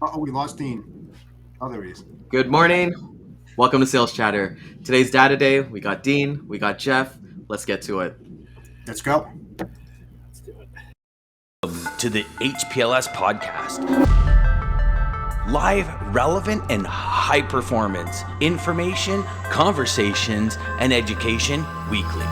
Oh, we lost Dean. Oh, there he is. Good morning. Welcome to Sales Chatter. Today's Data Day. We got Dean, we got Jeff. Let's get to it. Let's go. Let's do it. To the HPLS podcast. Live, relevant, and high performance information, conversations, and education weekly.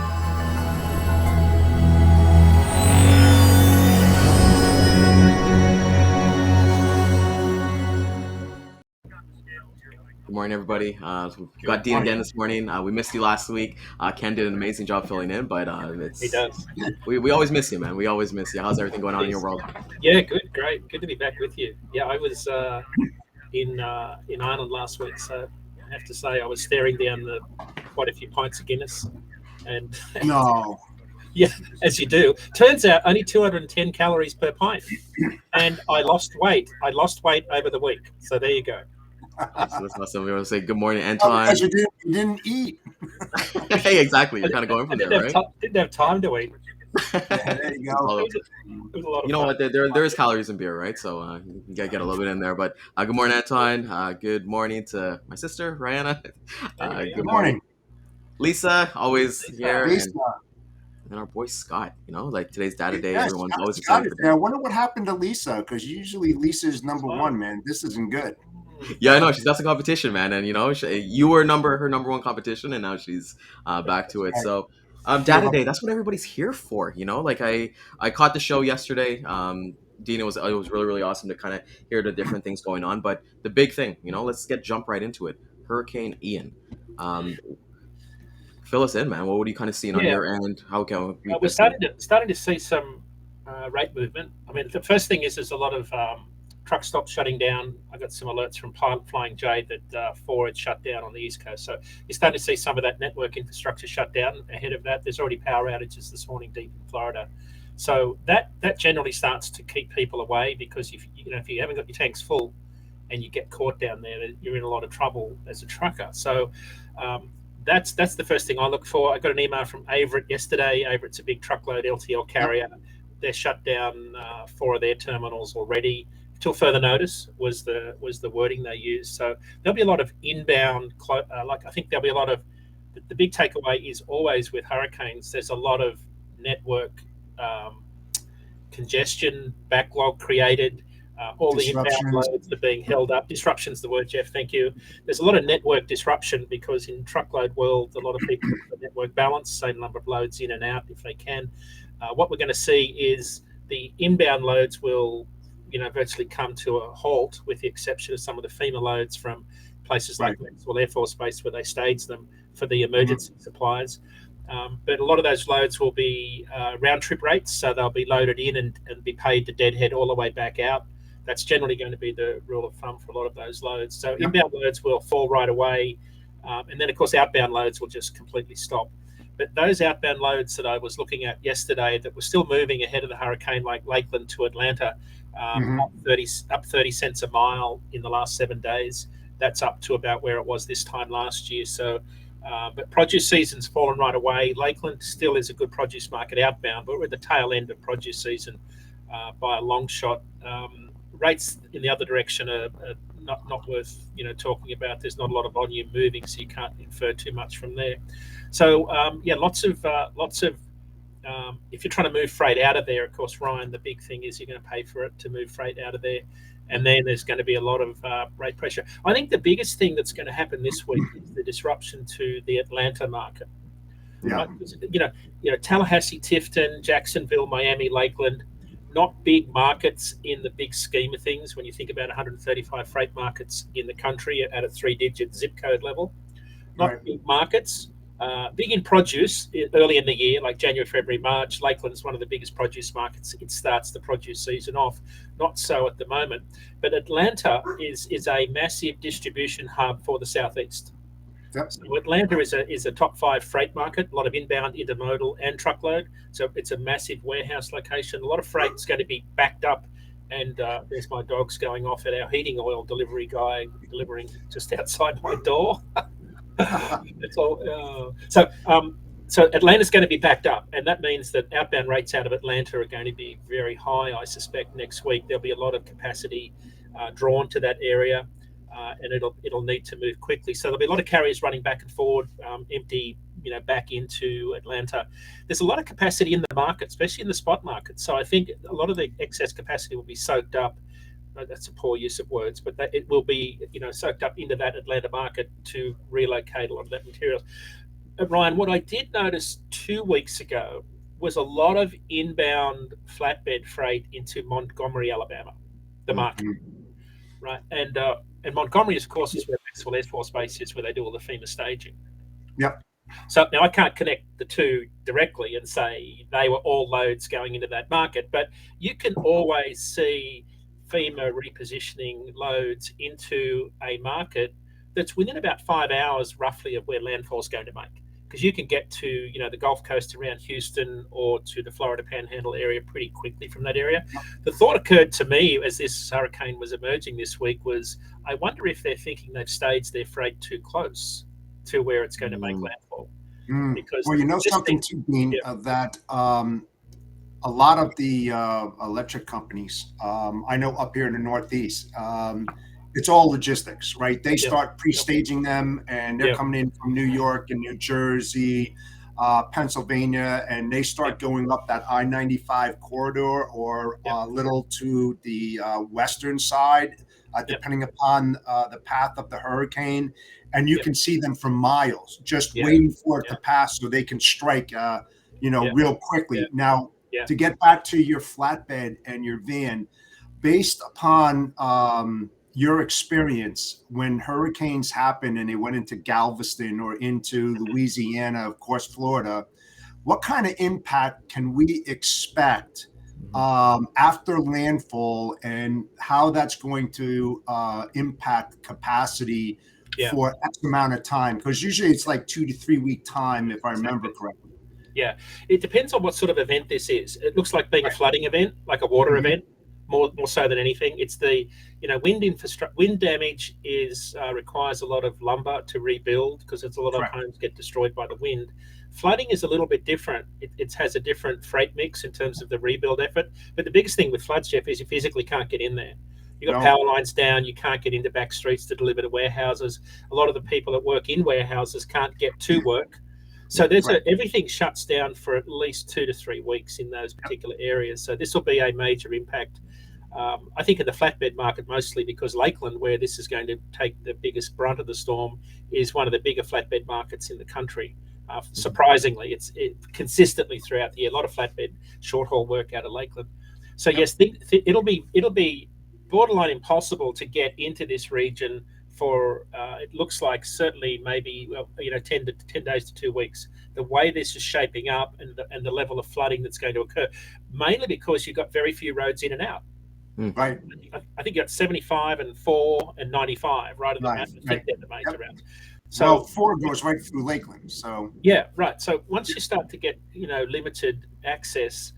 Good morning, everybody. We got Good Dean morning. again this morning. We missed you last week. Ken did an amazing job filling in, but He does. we always miss you, man. We always miss you. How's everything going on in your world? Yeah, good, great, good to be back with you. Yeah, I was in Ireland last week, so I have to say I was staring down quite a few pints of Guinness, and No. yeah, as you do. Turns out only 210 calories per pint, and I lost weight. I lost weight over the week, so there you go. That's awesome. We want to say good morning, Oh, Anton. because you didn't eat. Hey, exactly. You're kind of going I from there, right? didn't have time to eat. Yeah, there you go. Well, It was a lot of you know fun. what? There is calories in beer, right? So you gotta get a little bit in there. But good morning, Anton. Good morning to my sister, Rihanna. Hey, Good Good Rihanna. morning, morning, Lisa. Always Lisa. here, Lisa. and our boy Scott. Like today's Data Day. Yes, Everyone's always Scott excited is for there. I that. wonder what happened to Lisa, because usually Lisa's number Oh. one, man. This isn't good. Yeah, I know she's got some competition, man, and you were her number one competition, and now she's back to it. Right. So, Give Data up. Day. That's what everybody's here for. I caught the show yesterday. Dean, it was really really awesome to kind of hear the different things going on. But the big thing, let's jump right into it. Hurricane Ian. Um, Fill us in, man. What are you kind of seeing on Yeah, your end? How can we we're best do? starting to see some rate movement. I mean, the first thing is there's a lot of truck stops shutting down. I got some alerts from Flying J that four had shut down on the East Coast. So you're starting to see some of that network infrastructure shut down. Ahead of that, there's already power outages this morning deep in Florida. So that generally starts to keep people away, because if you haven't got your tanks full and you get caught down there, you're in a lot of trouble as a trucker. So um, that's the first thing I look for. I got an email from Averett yesterday. Averett's a big truckload LTL Yep. carrier. They're shut down four of their terminals already. Till further notice was the wording they used. So there'll be a lot of inbound. I think there'll be a lot of. The big takeaway is always with hurricanes. There's a lot of network um, congestion, backlog created. All the inbound Disruptions. loads are being held up. Disruption's the word, Jeff. Thank you. There's a lot of network disruption because in truckload world, a lot of people look for network balance, same number of loads in and out if they can. What we're going to see is the inbound loads will, virtually come to a halt, with the exception of some of the FEMA loads from places Right. like Maxwell Air Force Base, where they stage them for the Mhm. emergency supplies. But a lot of those loads will be round trip rates, so they'll be loaded in and be paid to deadhead all the way back out. That's generally going to be the rule of thumb for a lot of those loads. So Yep. inbound loads will fall right away, and then of course outbound loads will just completely stop. But those outbound loads that I was looking at yesterday that were still moving ahead of the hurricane, like Lakeland to Atlanta, Mhm. up 30 cents a mile in the last 7 days. That's up to about where it was this time last year. So but produce season's fallen right away. Lakeland still is a good produce market outbound, but we're at the tail end of produce season by a long shot. Rates in the other direction are not worth talking about. There's not a lot of volume moving, so you can't infer too much from there. So yeah, lots of if you're trying to move freight out of there, of course, Ryan, the big thing is you're going to pay for it to move freight out of there. And then there's going to be a lot of rate pressure. I think the biggest thing that's going to happen this week is the disruption to the Atlanta market. Yeah. Right? Tallahassee, Tifton, Jacksonville, Miami, Lakeland, not big markets in the big scheme of things. When you think about 135 freight markets in the country at a three-digit zip code level, Right. not big markets. Big in produce early in the year, like January, February, March. Lakeland is one of the biggest produce markets. It starts the produce season off. Not so at the moment. But Atlanta is a massive distribution hub for the Southeast. Yep. So Atlanta is a top five freight market, a lot of inbound, intermodal, and truckload. So it's a massive warehouse location. A lot of freight is going to be backed up. And there's my dogs going off at our heating oil delivery guy delivering just outside my door. It's all. So Atlanta's going to be backed up, and that means that outbound rates out of Atlanta are going to be very high. I suspect next week there'll be a lot of capacity drawn to that area, and it'll need to move quickly. So there'll be a lot of carriers running back and forward, empty, back into Atlanta. There's a lot of capacity in the market, especially in the spot market. So I think a lot of the excess capacity will be soaked up. That's a poor use of words, but that it will be, soaked up into that Atlanta market to relocate a lot of that material. Ryan, what I did notice 2 weeks ago was a lot of inbound flatbed freight into Montgomery, Alabama, the market, right? And Montgomery, of course, is where Maxwell Air Force Base is, where they do all the FEMA staging. Yep. So now I can't connect the two directly and say they were all loads going into that market, but you can always see FEMA repositioning loads into a market that's within about 5 hours roughly of where landfall is going to make. Because you can get to, the Gulf Coast around Houston or to the Florida Panhandle area pretty quickly from that area. The thought occurred to me as this hurricane was emerging this week was, I wonder if they're thinking they've staged their freight too close to where it's going to make landfall. Because something too, Dean, that a lot of the electric companies, I know up here in the Northeast, it's all logistics, right? They start pre-staging them, and they're coming in from New York and New Jersey, Pennsylvania, and they start going up that I-95 corridor or a little to the western side, depending upon the path of the hurricane. And you can see them from miles, just waiting for it to pass so they can strike, real quickly. Now, to get back to your flatbed and your van, based upon your experience when hurricanes happen and they went into Galveston or into Louisiana, of course, Florida, what kind of impact can we expect after landfall, and how that's going to impact capacity for X amount of time? Because usually it's like 2 to 3 week time, if I remember correctly. Yeah, it depends on what sort of event this is. It looks like being a flooding event, like a water event, more so than anything. It's the wind damage requires a lot of lumber to rebuild because it's a lot of homes get destroyed by the wind. Flooding is a little bit different. It has a different freight mix in terms of the rebuild effort. But the biggest thing with floods, Jeff, is you physically can't get in there. You've got power lines down. You can't get into back streets to deliver to warehouses. A lot of the people that work in warehouses can't get to work. So everything shuts down for at least 2 to 3 weeks in those particular areas. So this will be a major impact. I think in the flatbed market, mostly because Lakeland, where this is going to take the biggest brunt of the storm, is one of the bigger flatbed markets in the country. Surprisingly, it's consistently throughout the year, a lot of flatbed short haul work out of Lakeland. So yes, it'll be borderline impossible to get into this region for it looks like certainly maybe 10 days to 2 weeks. The way this is shaping up and the level of flooding that's going to occur, mainly because you've got very few roads in and out. Right. I think you got 75 and 4 and 95 right at the I think they're the major routes. So 4 goes right through Lakeland. So right. So once you start to get limited access,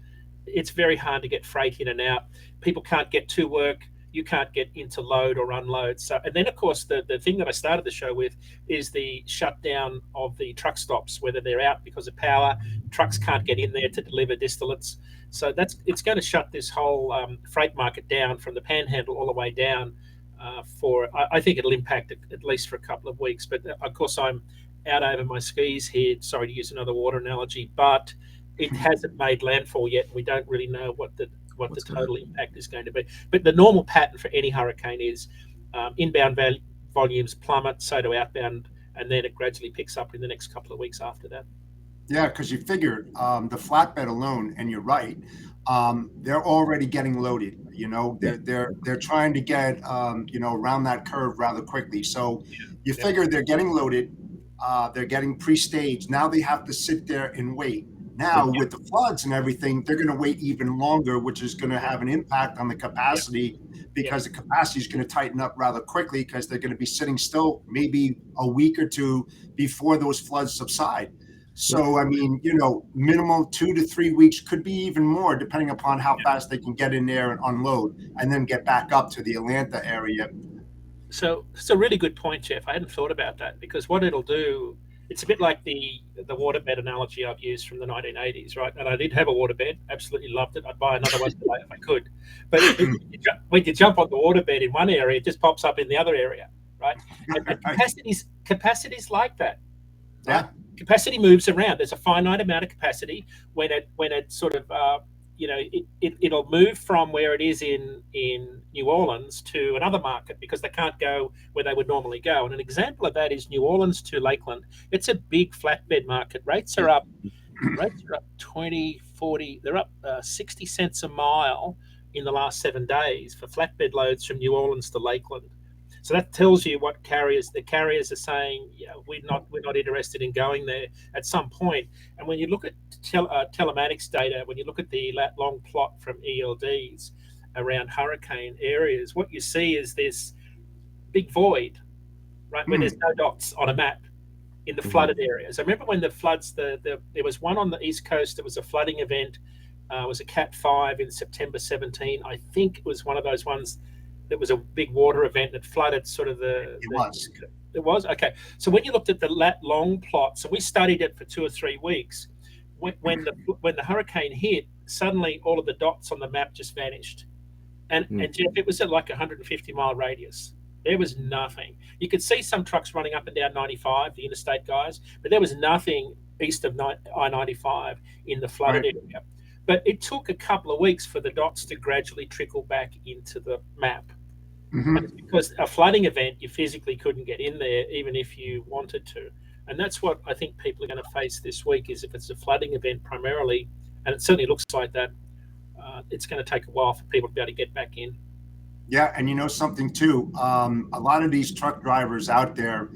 it's very hard to get freight in and out. People can't get to work. You can't get into load or unload. So, and then of course the thing that I started the show with is the shutdown of the truck stops, whether they're out because of power, trucks can't get in there to deliver distillates. So it's going to shut this whole freight market down from the Panhandle all the way down. I think it'll impact it at least for a couple of weeks. But of course I'm out over my skis here. Sorry to use another water analogy, but it hasn't made landfall yet. We don't really know what the total impact is going to be. But the normal pattern for any hurricane is inbound volumes plummet, so do outbound, and then it gradually picks up in the next couple of weeks after that. Yeah, because you figure the flatbed alone, and you're right, they're already getting loaded. They're trying to get around that curve rather quickly. So you figure they're getting loaded, they're getting pre-staged. Now they have to sit there and wait. Now, with the floods and everything, they're going to wait even longer, which is going to have an impact on the capacity because the capacity is going to tighten up rather quickly because they're going to be sitting still maybe a week or two before those floods subside. So, I mean, minimum 2 to 3 weeks, could be even more, depending upon how fast they can get in there and unload and then get back up to the Atlanta area. So it's a really good point, Jeff. I hadn't thought about that because what it'll do It's a bit like the waterbed analogy I've used from the 1980s, right? And I did have a waterbed, absolutely loved it. I'd buy another one today if I could. But when you jump on the waterbed in one area, it just pops up in the other area, right? And capacity's like that. Right? Yeah. Capacity moves around. There's a finite amount of capacity when it sort of it'll move from where it is in New Orleans to another market because they can't go where they would normally go. And an example of that is New Orleans to Lakeland. It's a big flatbed market. Rates are up 20, 40. They're up 60 cents a mile in the last 7 days for flatbed loads from New Orleans to Lakeland. So that tells you what the carriers are saying. Yeah, we're not interested in going there at some point. And when you look at telematics data, when you look at the long plot from ELDs around hurricane areas, what you see is this big void, right, where there's no dots on a map in the flooded areas. I remember when the floods, there was one on the East Coast. It was a flooding event. It was a Cat 5 in September 17. I think it was one of those ones. That was a big water event that flooded sort of It was okay. So when you looked at the long plots, and we studied it for 2 or 3 weeks, when the hurricane hit, suddenly all of the dots on the map just vanished, and Jeff, it was at like 150-mile radius. There was nothing. You could see some trucks running up and down 95, the interstate guys, but there was nothing east of I-95 in the flooded area. But it took a couple of weeks for the dots to gradually trickle back into the map. And it's because a flooding event, you physically couldn't get in there even if you wanted to. And that's what I think people are going to face this week is if it's a flooding event primarily, and it certainly looks like that, it's going to take a while for people to be able to get back in. Yeah, and you know something too, a lot of these truck drivers out there,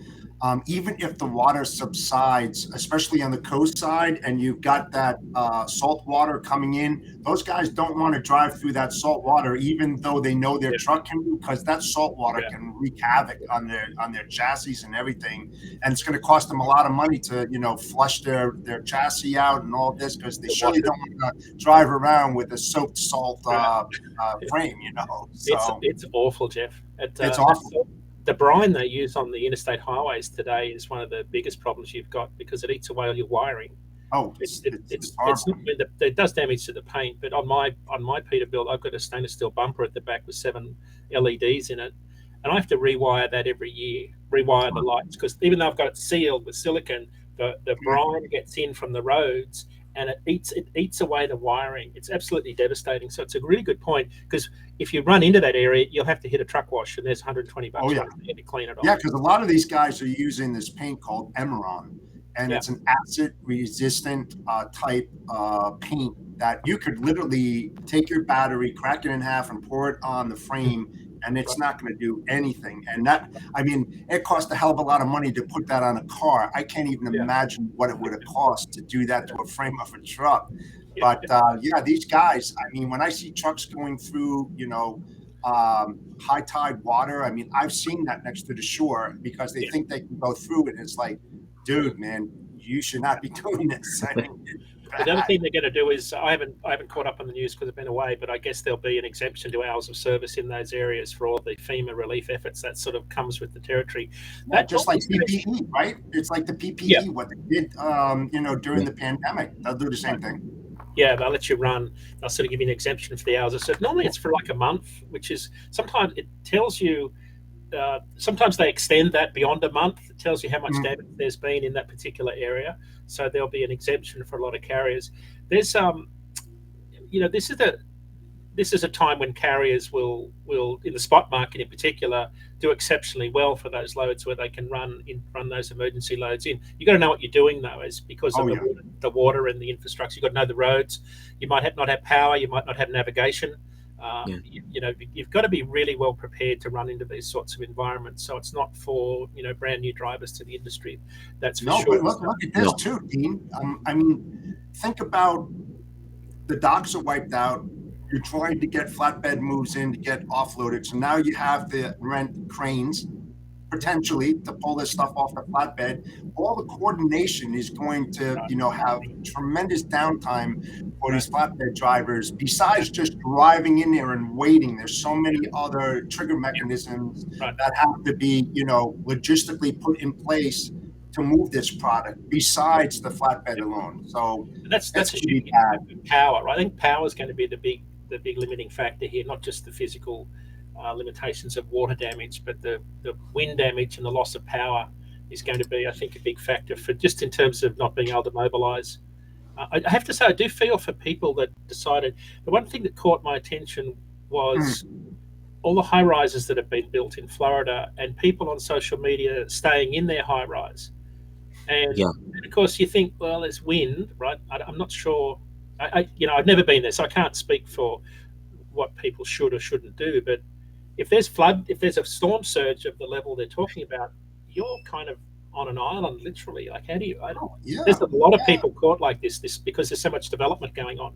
even if the water subsides, especially on the coast side, and you've got that salt water coming in, those guys don't want to drive through that salt water, even though they know their truck can, because that salt water can wreak havoc on their chassis and everything, and it's going to cost them a lot of money to flush their chassis out and all this, because they surely don't want to drive around with a soaked salt frame. So it's awful, Jeff. It's awful. The brine they use on the interstate highways today is one of the biggest problems you've got because it eats away all your wiring. Oh, it's not, it does damage to the paint, but on my Peterbilt, I've got a stainless steel bumper at the back with 7 LEDs in it, and I have to rewire that every year, rewire the lights, because even though I've got it sealed with silicon, the brine gets in from the roads and it eats away the wiring. It's absolutely devastating. So it's a really good point, because if you run into that area, you'll have to hit a truck wash, and there's $120 to clean it off. Yeah, because a lot of these guys are using this paint called Emeron, and it's an acid-resistant type paint that you could literally take your battery, crack it in half, and pour it on the frame, and it's not going to do anything. And it costs a hell of a lot of money to put that on a car. I can't even imagine what it would have cost to do that to a frame of a truck. But these guys, when I see trucks going through, high tide water, I've seen that next to the shore because they think they can go through it. And it's like, dude, man, you should not be doing this. The other thing they're going to do is, I haven't caught up on the news because I've been away, but I guess there'll be an exemption to hours of service in those areas for all the FEMA relief efforts. That sort of comes with the territory. That just like PPE, right? It's like the PPE, what they did, during the pandemic. They'll do the same thing. Yeah, they'll let you run. They'll sort of give you an exemption for the hours of service. Normally it's for like a month, which is, sometimes it tells you, sometimes they extend that beyond a month. It tells you how much damage there's been in that particular area. So there'll be an exemption for a lot of carriers. There's, this is a time when carriers will, in the spot market in particular, do exceptionally well for those loads where they can run those emergency loads in. You got to know what you're doing though, is because of the water and the infrastructure. You got to know the roads. You might not have power. You might not have navigation. You've got to be really well prepared to run into these sorts of environments. So it's not for brand new drivers to the industry. That's for sure. But look at this too, Dean. Think about the docks are wiped out. You're trying to get flatbed moves in to get offloaded. So now you have to rent cranes potentially to pull this stuff off the flatbed. All the coordination is going to, have tremendous downtime for these flatbed drivers. Besides just driving in there and waiting, there's so many other trigger mechanisms that have to be, logistically put in place to move this product besides the flatbed alone. So That's it's a going to be shifting bad. power. I think power is going to be the big limiting factor here, not just the physical limitations of water damage, but the wind damage and the loss of power is going to be, I think, a big factor for just in terms of not being able to mobilise. I have to say, I do feel for people that decided. The one thing that caught my attention was all the high rises that have been built in Florida and people on social media staying in their high rise. And, Yeah. and of course, you think, well, there's wind, right? I'm not sure. I've never been there, so I can't speak for what people should or shouldn't do. But if there's a storm surge of the level they're talking about, you're kind of on an island, literally. Like, how do you? Oh, yeah, There's a lot of yeah. people caught like this because there's so much development going on.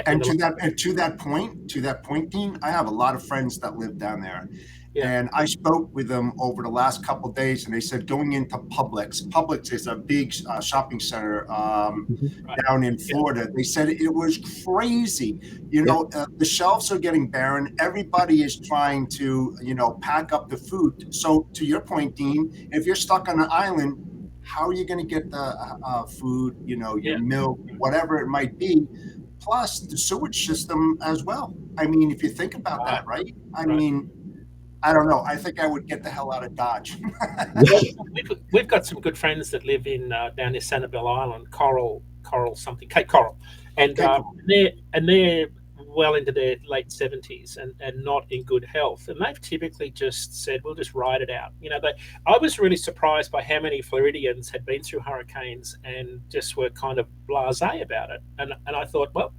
And to that point, Dean, I have a lot of friends that live down there. Yeah. And I spoke with them over the last couple of days, and they said going into Publix is a big shopping center down in Florida. They said it was crazy. The shelves are getting barren. Everybody is trying to, pack up the food. So to your point, Dean, if you're stuck on an island, how are you going to get the food, your milk, whatever it might be? Plus the sewage system as well. I mean, if you think about that, right? I mean, I don't know. I think I would get the hell out of Dodge. We've got some good friends that live in down near Sanibel Island, Cape Coral, and they're well into their late 70s and not in good health, and they've typically just said, we'll just ride it out. I was really surprised by how many Floridians had been through hurricanes and just were kind of blasé about it, and I thought, well,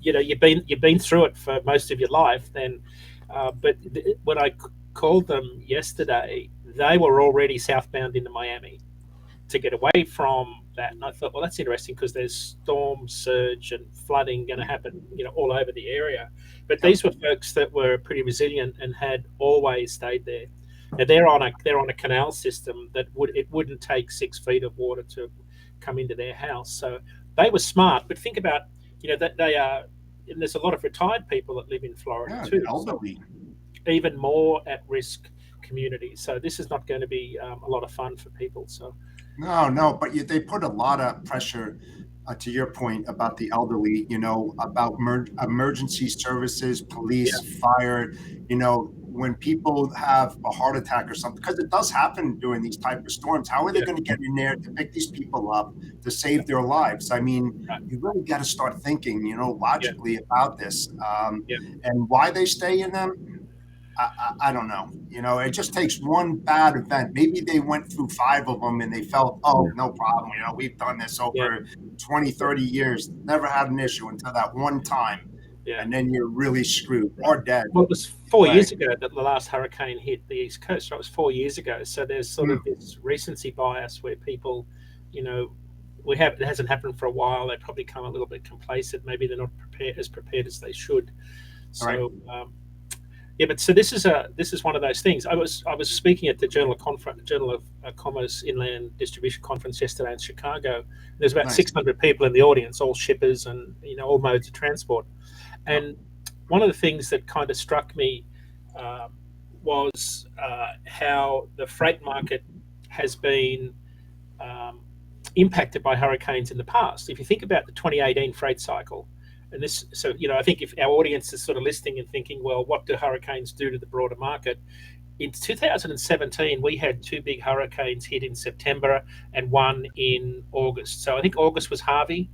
you've been through it for most of your life then. But when I called them yesterday, they were already southbound into Miami to get away from that. And I thought, well, that's interesting because there's storm surge and flooding going to happen, all over the area. But these were folks that were pretty resilient and had always stayed there. Now they're on a canal system that wouldn't take 6 feet of water to come into their house. So they were smart. But think about, that they are. And there's a lot of retired people that live in Florida too. Elderly. So even more at-risk communities. So this is not going to be a lot of fun for people. So no, but they put a lot of pressure. To your point about the elderly, about emergency services, police, fire, when people have a heart attack or something, because it does happen during these type of storms. How are they going to get in there to pick these people up to save their lives? I mean, you really got to start thinking, logically about this, and why they stay in them. I don't know. It just takes one bad event. Maybe they went through 5 of them and they felt, oh, no problem. We've done this over 20, 30 years, never had an issue until that one time. Yeah. And then you're really screwed or dead. Well, it was 4 years ago that the last hurricane hit the East Coast. Right? It was 4 years ago. So there's sort of this recency bias where people, it hasn't happened for a while. They probably come a little bit complacent. Maybe they're not prepared as they should. So, but so this is one of those things. I was speaking at the Journal of Commerce Inland Distribution Conference yesterday in Chicago. There's about 600 people in the audience, all shippers and all modes of transport. And one of the things that kind of struck me was how the freight market has been impacted by hurricanes in the past. If you think about the 2018 freight cycle. And this, so, I think if our audience is sort of listening and thinking, well, what do hurricanes do to the broader market? In 2017, we had 2 big hurricanes hit in September and 1 in August. So I think August was Harvey,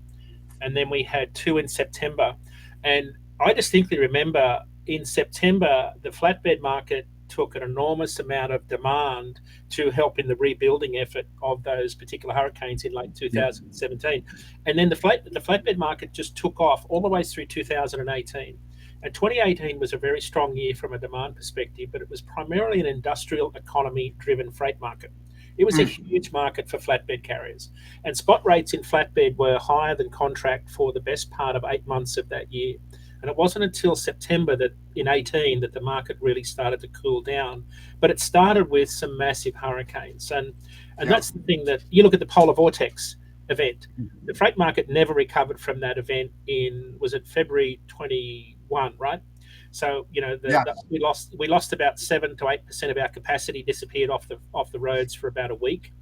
and then we had 2 in September. And I distinctly remember in September, the flatbed market took an enormous amount of demand to help in the rebuilding effort of those particular hurricanes in late 2017. And then the flatbed market just took off all the way through 2018. And 2018 was a very strong year from a demand perspective, but it was primarily an industrial economy driven freight market. It was a huge market for flatbed carriers. And spot rates in flatbed were higher than contract for the best part of 8 months of that year. And it wasn't until September in 18 that the market really started to cool down. But it started with some massive hurricanes. And that's the thing that you look at the polar vortex event. The freight market never recovered from that event was it February 21, right? So, we lost about 7 to 8% of our capacity, disappeared off the roads for about a week.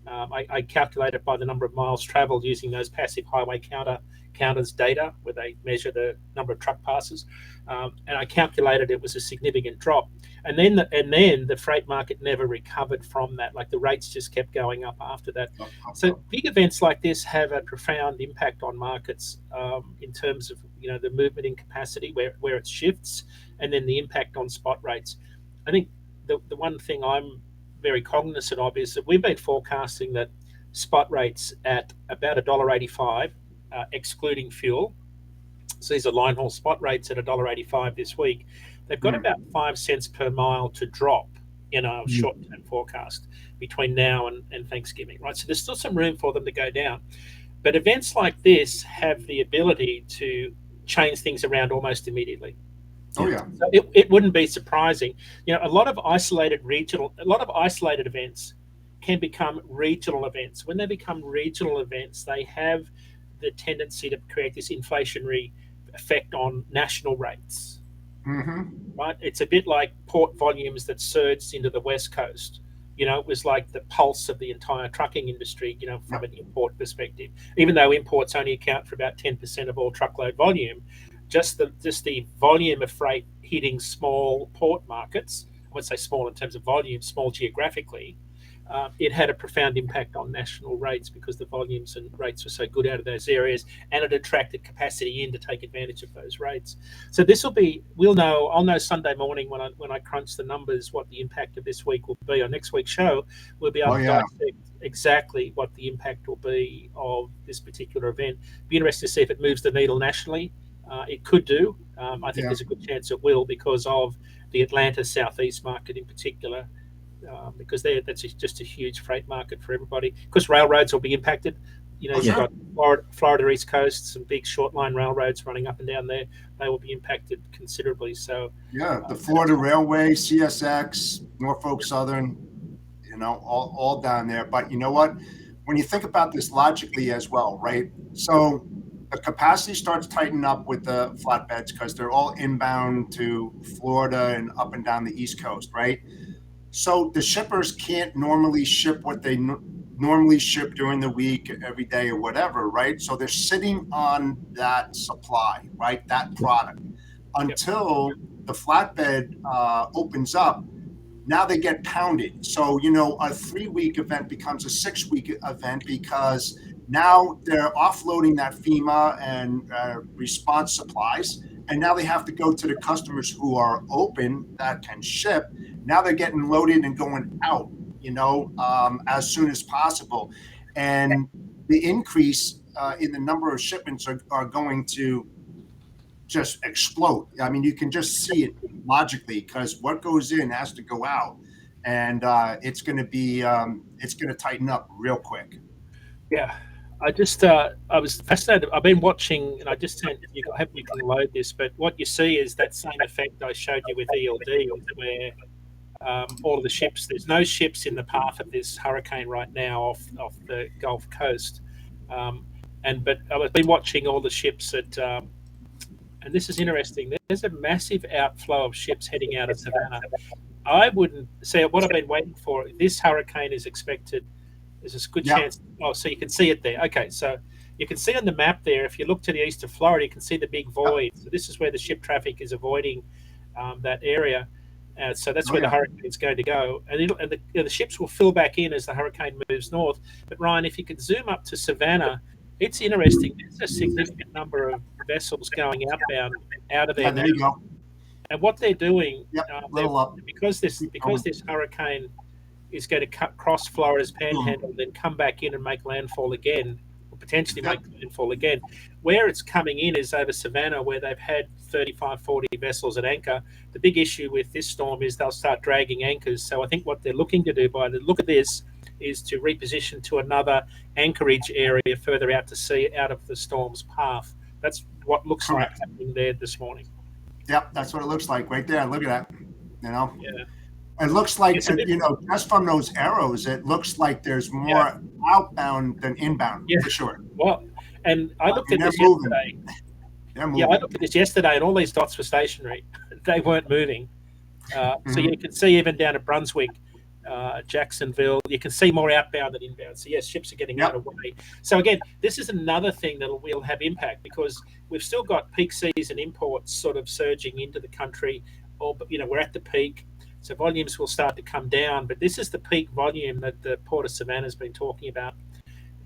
I calculate it by the number of miles traveled using those passive highway counters data, where they measure the number of truck passes, and I calculated it was a significant drop. And then the freight market never recovered from that. Like the rates just kept going up after that. So big events like this have a profound impact on markets in terms of the movement in capacity where it shifts, and then the impact on spot rates. I think the one thing I'm very cognizant of is that we've been forecasting that spot rates at about $1.85, excluding fuel. So these are line haul spot rates at $1.85 this week. They've got about 5 cents per mile to drop in our short-term forecast between now and Thanksgiving, right? So there's still some room for them to go down. But events like this have the ability to change things around almost immediately. Oh yeah. So it wouldn't be surprising. A lot of isolated events can become regional events. When they become regional events, they have the tendency to create this inflationary effect on national rates. Right? It's a bit like port volumes that surged into the West Coast. It was like the pulse of the entire trucking industry, from an import perspective. Even though imports only account for about 10% of all truckload volume, just the volume of freight hitting small port markets, I would say small in terms of volume, small geographically, it had a profound impact on national rates because the volumes and rates were so good out of those areas, and it attracted capacity in to take advantage of those rates. So I'll know Sunday morning when I crunch the numbers what the impact of this week will be. On next week's show, we'll be able to dissect exactly what the impact will be of this particular event. Be interested to see if it moves the needle nationally. It could do. I think there's a good chance it will because of the Atlanta Southeast market in particular, because that's just a huge freight market for everybody. Because railroads will be impacted. You've got Florida East Coast, some big short line railroads running up and down there. They will be impacted considerably. So the Florida Railway, CSX, Norfolk Southern, all down there. But you know what? When you think about this logically as well, right? So the capacity starts tightening up with the flatbeds because they're all inbound to Florida and up and down the East Coast, right? So the shippers can't normally ship what they normally ship during the week, every day or whatever, right? So they're sitting on that supply, right? That product until the flatbed opens up. Now they get pounded. So, a 3-week event becomes a 6-week event because now they're offloading that FEMA and response supplies, and now they have to go to the customers who are open that can ship. Now they're getting loaded and going out, as soon as possible. And the increase in the number of shipments are going to just explode. I mean, you can just see it logically because what goes in has to go out, and it's going to tighten up real quick. Yeah. I was fascinated. I've been watching, and I just sent you. I hope you can load this. But what you see is that same effect I showed you with ELD, where all of the ships. There's no ships in the path of this hurricane right now off the Gulf Coast, but I've been watching all the ships and this is interesting. There's a massive outflow of ships heading out of Savannah. I wouldn't say what I've been waiting for. This hurricane is expected. There's a good chance. Oh, so you can see it there. Okay, so you can see on the map there, if you look to the east of Florida, you can see the big void. So this is where the ship traffic is avoiding that area. So that's where the hurricane is going to go. And the ships will fill back in as the hurricane moves north. But Ryan, if you could zoom up to Savannah, it's interesting. There's a significant number of vessels going outbound out of there. There you go. And what they're doing, because this hurricane is going to cross Florida's panhandle and then come back in and make landfall again, or potentially make landfall again. Where it's coming in is over Savannah, where they've had 35, 40 vessels at anchor. The big issue with this storm is they'll start dragging anchors. So I think what they're looking to do by the look of this is to reposition to another anchorage area further out to sea, out of the storm's path. That's what looks like happening there this morning. Yep, that's what it looks like right there. Look at that. Yeah. It looks like, just from those arrows, it looks like there's more outbound than inbound, for sure. Well, and I looked at this yesterday. They're moving. Yeah, I looked at this yesterday, and all these dots were stationary. They weren't moving. So you can see even down at Brunswick, Jacksonville. You can see more outbound than inbound. So yes, ships are getting right away. So again, this is another thing that will have impact, because we've still got peak season imports sort of surging into the country, or we're at the peak. So volumes will start to come down, but this is the peak volume that the Port of Savannah has been talking about,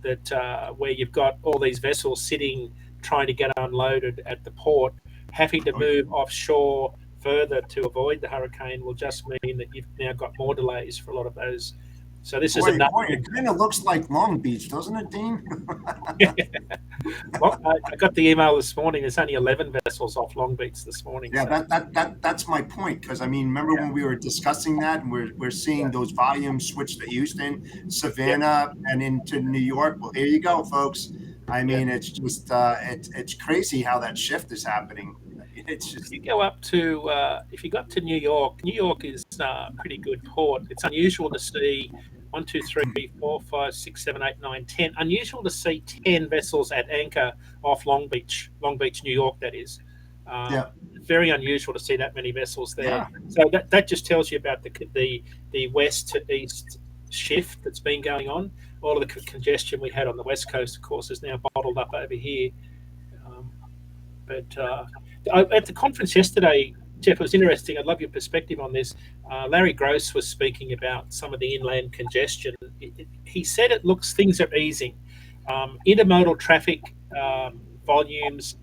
that where you've got all these vessels sitting trying to get unloaded at the port, having to move offshore further to avoid the hurricane will just mean that you've now got more delays for a lot of those. So this is another. It kind of looks like Long Beach, doesn't it, Dean? Well, I got the email this morning. There's only 11 vessels off Long Beach this morning. Yeah, so. That's my point, because I mean, remember when we were discussing that, and we're seeing those volumes switch to Houston, Savannah, and into New York. Well, here you go, folks. I mean, it's just it's crazy how that shift is happening. It's just, if you go up to New York, New York is a pretty good port. It's unusual to see 1, 2, 3, 4, 5, 6, 7, 8, 9, 10. Unusual to see 10 vessels at anchor off Long Beach, New York. That is, very unusual to see that many vessels there. Yeah. So that just tells you about the west to east shift that's been going on. All of the congestion we had on the west coast, of course, is now bottled up over here. At the conference yesterday, Jeff, it was interesting. I'd love your perspective on this. Larry Gross was speaking about some of the inland congestion. He said things are easing. Intermodal traffic volumes,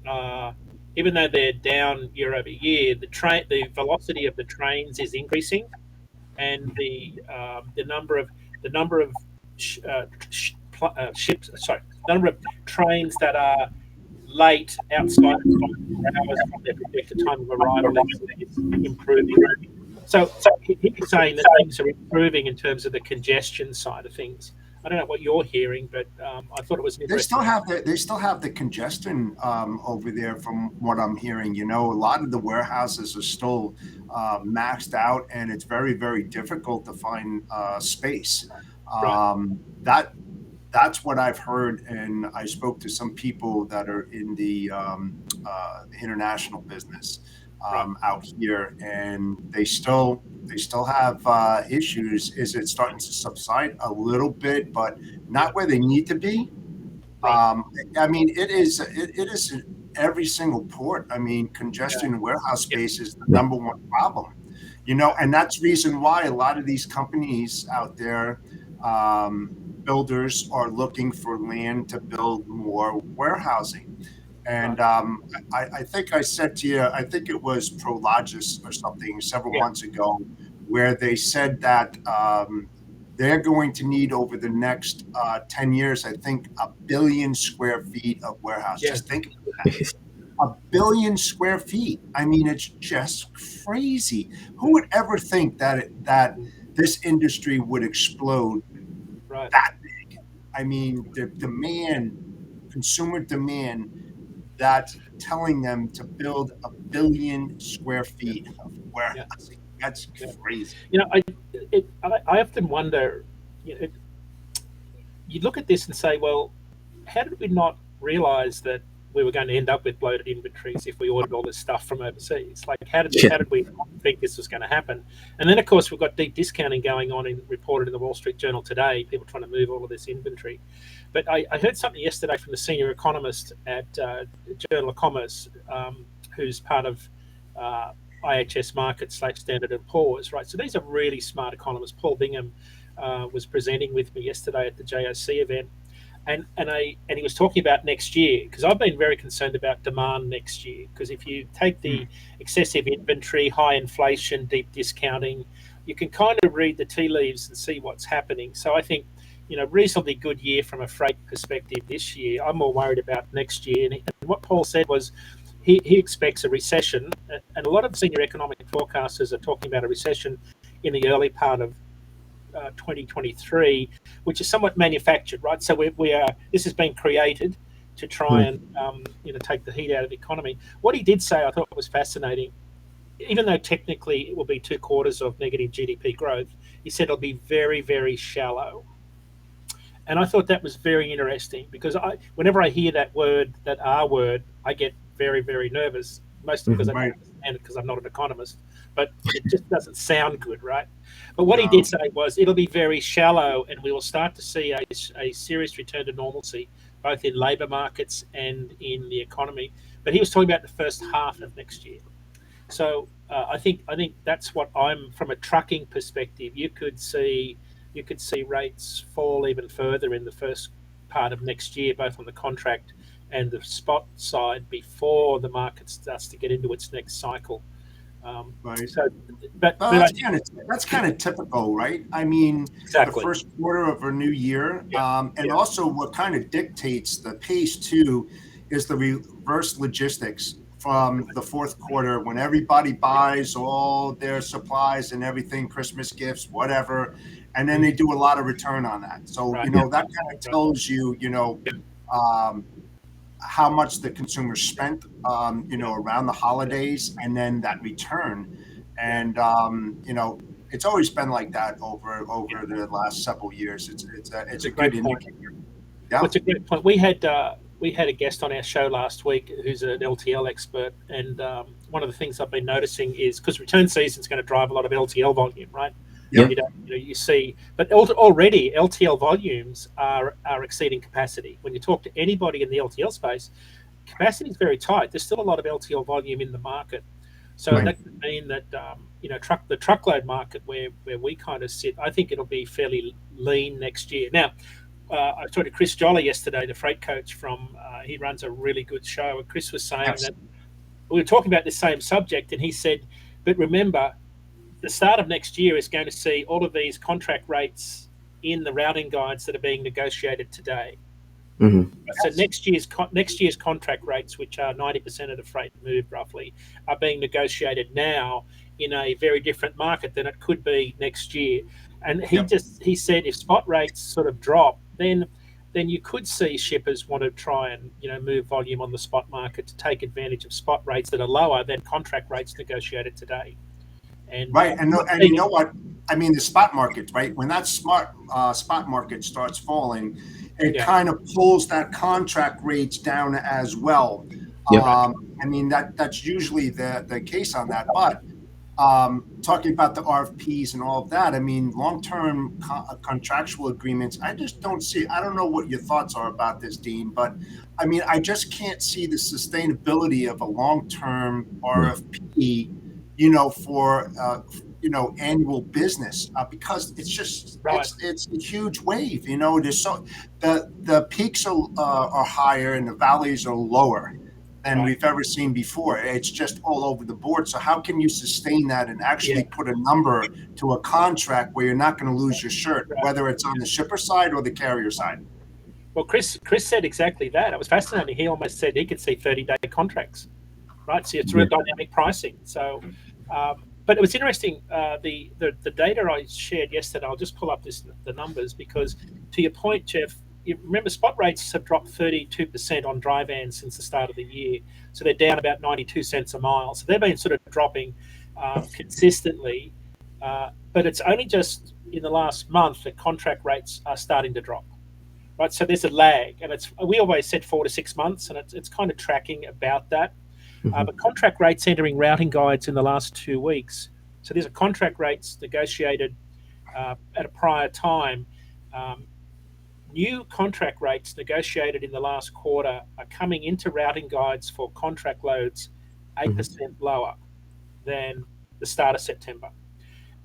even though they're down year over year, the velocity of the trains is increasing, and the number of number of trains that are late outside of 24 hours from their projected time of arrival is improving. So he's saying that things are improving in terms of the congestion side of things. I don't know what you're hearing, but I thought it was interesting. They still have the congestion over there, from what I'm hearing. A lot of the warehouses are still maxed out, and it's very, very difficult to find space. That's what I've heard, and I spoke to some people that are in the international business out here, and they still have issues. Is it starting to subside a little bit, but not where they need to be? I mean, it is in every single port. I mean, congestion in warehouse space is the number one problem. And that's the reason why a lot of these companies out there, builders, are looking for land to build more warehousing. And I think I said to you, I think it was Prologis or something several months ago, where they said that they're going to need over the next 10 years, I think, 1 billion square feet of warehouse. Just think of that. 1 billion square feet. I mean, it's just crazy. Who would ever think that this industry would explode that big? I mean, the consumer demand, that's telling them to build 1 billion square feet of warehousing. That's crazy. I often wonder, you look at this and say, well, how did we not realize that we were going to end up with bloated inventories if we ordered all this stuff from overseas? Like, how did we think this was going to happen? And then, of course, we've got deep discounting going on, reported in the Wall Street Journal today, people trying to move all of this inventory. But I heard something yesterday from the senior economist at Journal of Commerce, who's part of IHS Markit / Standard & Poor's, right? So these are really smart economists. Paul Bingham was presenting with me yesterday at the JOC event. And he was talking about next year, because I've been very concerned about demand next year. Because if you take the excessive inventory, high inflation, deep discounting, you can kind of read the tea leaves and see what's happening. So I think, reasonably good year from a freight perspective this year. I'm more worried about next year. And what Paul said was he expects a recession, and a lot of senior economic forecasters are talking about a recession in the early part of 2023, which is somewhat manufactured, right? So this has been created to try and take the heat out of the economy. What he did say, I thought was fascinating. Even though technically it will be 2 quarters of negative GDP growth, he said it'll be very, very shallow. And I thought that was very interesting, because whenever I hear that R word, I get very, very nervous. mostly because I don't Right. understand it because I'm not an economist, but it just doesn't sound good, right? But what he No. did say was it'll be very shallow, and we will start to see a serious return to normalcy, both in labour markets and in the economy. But he was talking about the first half of next year. So I think that's what I'm from a trucking perspective. You could see rates fall even further in the first part of next year, both on the contract and the spot side, before the market starts to get into its next cycle. Right. So, but Well, but I, that's kind of typical, right? I mean, the exactly, first quarter of a new year, yeah, and yeah, also what kind of dictates the pace too, is the reverse logistics from the fourth quarter when everybody buys all their supplies and everything, Christmas gifts, whatever, and then they do a lot of return on that. So right, that kind of right, tells you, yeah, um, how much the consumer spent, yeah, around the holidays, and then that return. yeah, And it's always been like that yeah. over the last several years. It's It's a a good great point. indicator. Well, Yeah. it's a great point. We had a guest on our show last week who's an LTL expert, and one of the things I've been noticing is because return season is going to drive a lot of LTL volume, right? Yep. Yep. You see, but already LTL volumes are exceeding capacity. When you talk to anybody in the LTL space, capacity is very tight. There's still a lot of LTL volume in the market, so Right. that could mean that the truckload market where we kind of sit, I think it'll be fairly lean next year. Now, I talked to Chris Jolly yesterday, the freight coach from. He runs a really good show, and Chris was saying Yes. that we were talking about the same subject, and he said, "But remember, the start of next year is going to see all of these contract rates in the routing guides that are being negotiated today. Mm-hmm. So Yes. next year's contract rates, which are 90% of the freight moved roughly, are being negotiated now in a very different market than it could be next year." And Yep. he said if spot rates sort of drop, then you could see shippers want to try and move volume on the spot market to take advantage of spot rates that are lower than contract rates negotiated today. And Right. And you know what? I mean, the spot market, right? When that spot market starts falling, it yeah, kind of pulls that contract rates down as well. Yep. right, I mean, that's usually the case on that. But talking about the RFPs and all of that, I mean, long-term contractual agreements, I just don't see. I don't know what your thoughts are about this, Dean, but I mean, I just can't see the sustainability of a long-term No. RFP, for annual business, because it's just right, it's a huge wave. There's so the peaks are higher and the valleys are lower than right, we've ever seen before. It's just all over the board. So how can you sustain that and yeah, actually put a number to a contract where you're not going to lose your shirt, right. whether it's on the shipper side or the carrier side? Well, Chris said exactly that. It was fascinating. He almost said he could see 30-day contracts, right? So it's Yeah. real dynamic pricing. So, but it was interesting. The data I shared yesterday. I'll just pull up the numbers because, to your point, Jeff. You remember spot rates have dropped 32% on dry vans since the start of the year. So they're down about 92 cents a mile. So they've been sort of dropping consistently. But it's only just in the last month that contract rates are starting to drop. Right, so there's a lag, and we always said 4 to 6 months, and it's kind of tracking about that. Mm-hmm. But contract rates entering routing guides in the last 2 weeks. So these are contract rates negotiated at a prior time. Um, New contract rates negotiated in the last quarter are coming into routing guides for contract loads 8% lower than the start of September,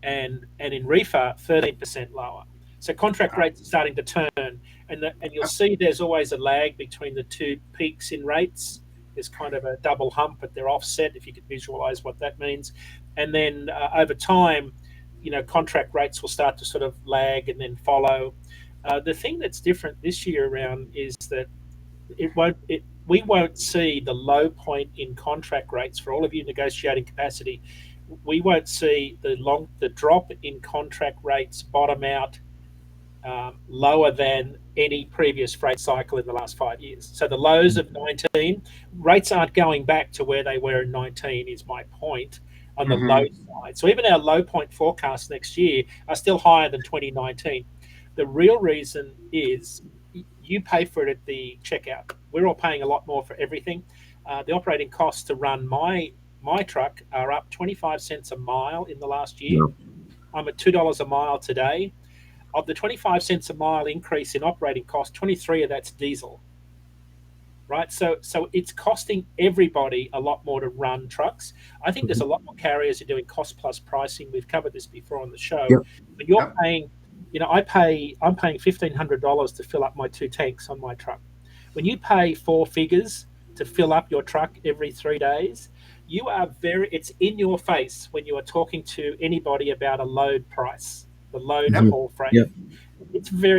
and in reefer 13% lower. So contract Okay. rates are starting to turn, and you'll see there's always a lag between the two peaks in rates. There's kind of a double hump, but they're offset if you could visualize what that means. And then over time, contract rates will start to sort of lag and then follow. The thing that's different this year around is that we won't see the low point in contract rates for all of you negotiating capacity. We won't see the drop in contract rates bottom out lower than any previous freight cycle in the last 5 years. So the lows of 19 rates aren't going back to where they were in 19. Is my point on the low side. So even our low point forecasts next year are still higher than 2019. The real reason is you pay for it at the checkout. We're all paying a lot more for everything. The operating costs to run my my truck are up 25 cents a mile in the last year. Yeah. I'm at $2 a mile today. Of the 25 cents a mile increase in operating cost, 23 of that's diesel. Right, so it's costing everybody a lot more to run trucks. I think there's a lot more carriers who are doing cost plus pricing. We've covered this before on the show. Yep. But you're Yep. paying, I'm paying $1,500 to fill up my 2 tanks on my truck. When you pay 4 figures to fill up your truck every 3 days, it's in your face when you are talking to anybody about a load price, the load Yep. haul freight. Yep.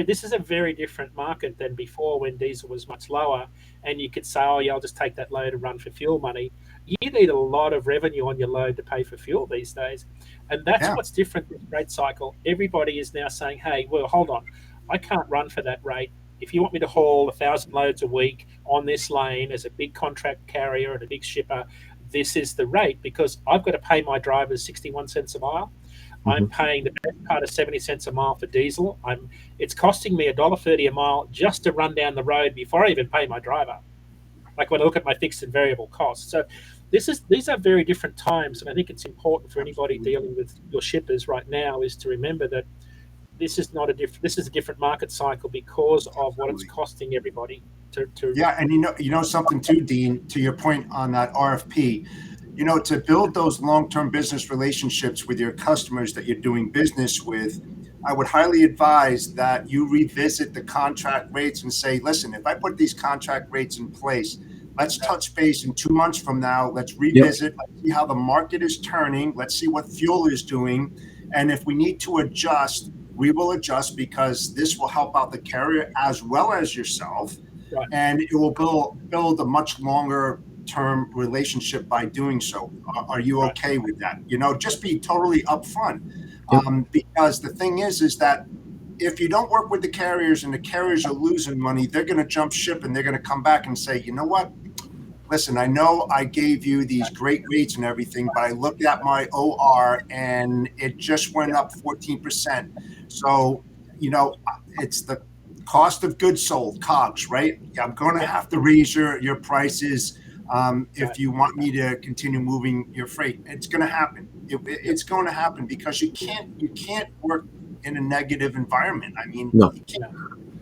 This is a very different market than before when diesel was much lower, and you could say, oh yeah, I'll just take that load and run for fuel money. You need a lot of revenue on your load to pay for fuel these days, and that's Yeah. what's different this rate cycle. Everybody is now saying, hey, well, hold on, I can't run for that rate. If you want me to haul 1,000 loads a week on this lane as a big contract carrier and a big shipper, this is the rate, because I've got to pay my drivers 61 cents a mile. I'm paying the best part of 70 cents a mile for diesel. It's costing me $1.30 a mile just to run down the road before I even pay my driver. Like when I look at my fixed and variable costs. So these are very different times, and I think it's important for anybody dealing with your shippers right now is to remember that this is a different market cycle because of what it's costing everybody to Yeah, and you know something too, Dean, to your point on that RFP, to build those long-term business relationships with your customers that you're doing business with, I would highly advise that you revisit the contract rates and say, listen, if I put these contract rates in place, let's touch base in 2 months from now. Let's revisit, let's see how the market is turning. Let's see what fuel is doing. And if we need to adjust, we will adjust, because this will help out the carrier as well as yourself. Right. And it will build a much longer term relationship by doing so. Are you okay with that? Just be totally upfront. Because the thing is that if you don't work with the carriers and the carriers are losing money, they're going to jump ship and they're going to come back and say, you know what? Listen, I know I gave you these great rates and everything, but I looked at my OR and it just went up 14%. So, it's the cost of goods sold, COGS, right? I'm going to have to raise your prices if you want me to continue moving your freight. It's going to happen. It's going to happen because you can't work in a negative environment. I mean, No. you can't.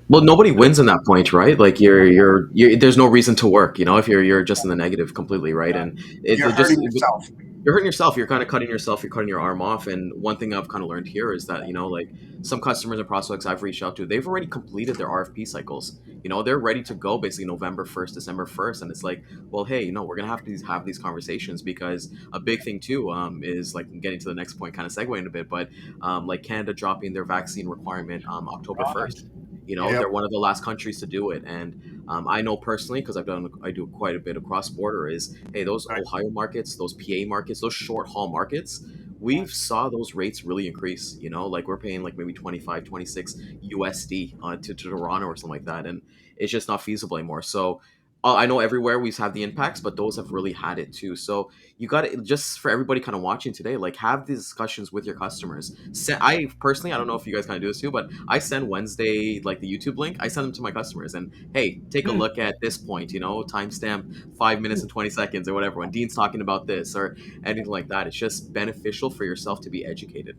Well, nobody wins in that point, right? Like you're there's no reason to work, if you're just in the negative completely, right? And You're hurting yourself. You're hurting yourself. You're kind of cutting yourself. You're cutting your arm off. And one thing I've kind of learned here is that like some customers and prospects I've reached out to, they've already completed their RFP cycles. They're ready to go basically November 1st, December 1st, and it's like, well, hey, we're gonna have to have these conversations, because a big thing too is like getting to the next point, kind of segueing a bit, but like Canada dropping their vaccine requirement October 1st. They're one of the last countries to do it, and I know personally, because I do quite a bit of cross border, is hey, those Ohio markets, those PA markets, those short haul markets, we've saw those rates really increase. Like we're paying like maybe 25, 26 USD to Toronto or something like that, and it's just not feasible anymore. So I know everywhere we've had the impacts, but those have really had it too. So you got to, just for everybody kind of watching today, like have these discussions with your customers. I personally, I don't know if you guys kind of do this too, but I send Wednesday, like the YouTube link, I send them to my customers and hey, take a look at this point, timestamp 5 minutes and 20 seconds or whatever, when Dean's talking about this or anything like that. It's just beneficial for yourself to be educated.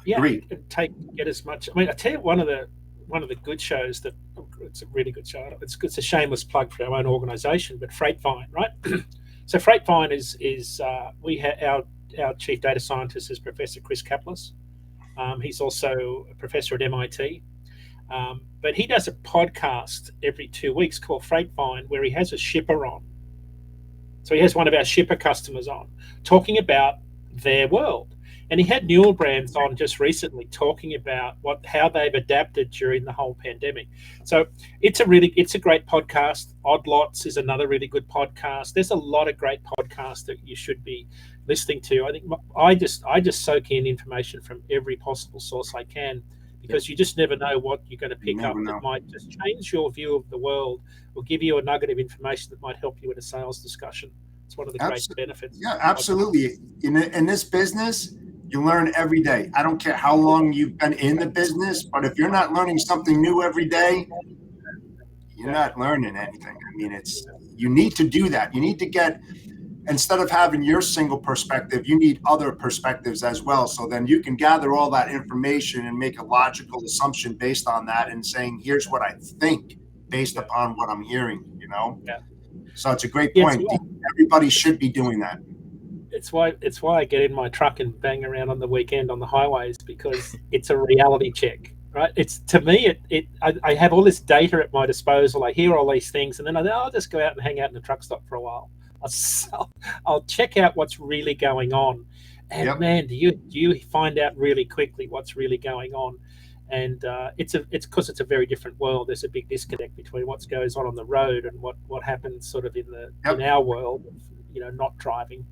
Yeah. Great. Get as much. I mean, I tell you, one of the good shows that it's a really good show. It's a shameless plug for our own organisation, but FreightVine, right? So FreightVine is we have our chief data scientist is Professor Chris Kaplis. He's also a professor at MIT, but he does a podcast every 2 weeks called FreightVine, where he has a shipper on. So he has one of our shipper customers on, talking about their world. And he had Newell Brands on just recently talking about how they've adapted during the whole pandemic. So it's a great podcast. Odd Lots is another really good podcast. There's a lot of great podcasts that you should be listening to. I think I just soak in information from every possible source I can, because you just never know what you're going to pick up that might just change your view of the world or give you a nugget of information that might help you in a sales discussion. It's one of the great benefits. Yeah, absolutely. In this business, you learn every day. I don't care how long you've been in the business, but if you're not learning something new every day, you're not learning anything. I mean, you need to do that. You need to get instead of having your single perspective, you need other perspectives as well. So then you can gather all that information and make a logical assumption based on that and saying, here's what I think based upon what I'm hearing, you know? Yeah. So it's a great Yeah, point. Everybody should be doing that. It's why I get in my truck and bang around on the weekend on the highways, because it's a reality check, right? It's, to me, I have all this data at my disposal. I hear all these things, and then I'll just go out and hang out in the truck stop for a while. I'll check out what's really going on, and man, do you find out really quickly what's really going on? And it's because it's a very different world. There's a big disconnect between what goes on the road and what happens sort of in our world, not driving.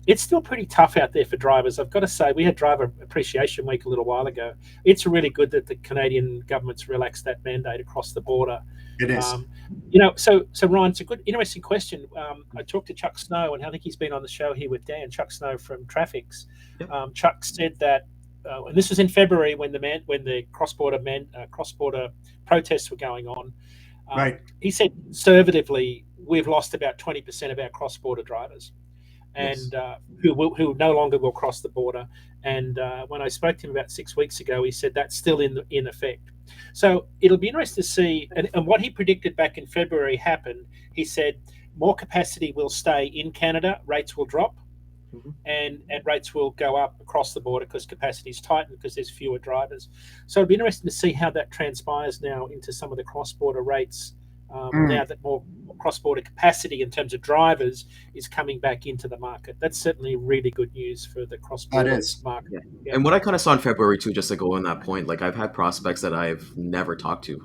It's still pretty tough out there for drivers. I've got to say, we had Driver Appreciation Week a little while ago. It's really good that the Canadian government's relaxed that mandate across the border. It is. So Ryan, it's a good, interesting question. I talked to Chuck Snow, and I think he's been on the show here with Dan. Chuck Snow from Traffics. Yep. Chuck said that, and this was in February when the cross-border protests were going on. Right. He said conservatively, we've lost about 20% of our cross-border drivers, and who no longer will cross the border. And when I spoke to him about 6 weeks ago, he said that's still in effect. So it'll be interesting to see. And what he predicted back in February happened. He said more capacity will stay in Canada, rates will drop, and rates will go up across the border because capacity is tightened because there's fewer drivers. So it'll be interesting to see how that transpires now into some of the cross-border rates. Now that more cross-border capacity in terms of drivers is coming back into the market. That's certainly really good news for the cross-border market. Yeah. And what I kind of saw in February too, just to go on that point, like I've had prospects that I've never talked to,